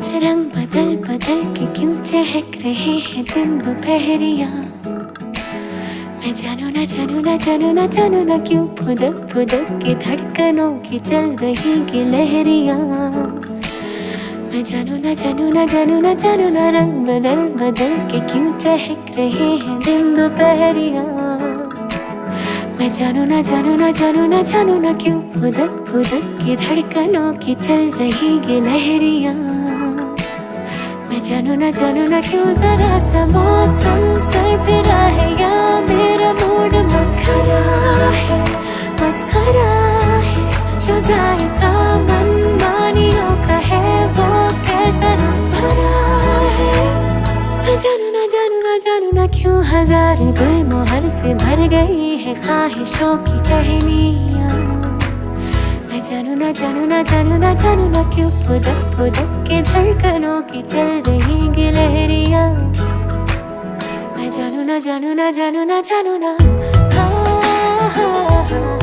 रंग बदल बदल के क्यों चहक रहे हैं दिन दोपहरिया। मैं जानू ना जानू ना जानू ना जानू ना क्यों फुदक फुदक के धड़कनों की चल रही गिलहरियाँ। मैं जानू ना जानू ना जानू ना जानू ना रंग बदल बदल के क्यों चहक रहे हैं दिन दोपहरिया। मैं जानू ना जानू ना जानू ना जानू ना क्यों फुदक फुदक के धड़कनों की चल रही गिलहरियाँ। मैं जानू ना क्यों जरा सा मौसम सरफिरा है या मेरा मूड मस्खरा है जो जायका मनमानियों का है वो कैसा रस भरा है। मैं जानू ना क्यों हजारों गुलमोहर से भर गई है ख्वाहिशों की टहनियाँ। मैं जानू ना क्यों फुदक फुदक के धड़कनों की चल रही गिलहरियाँ। मैं जानू ना हाँ, हाँ, हाँ, हाँ।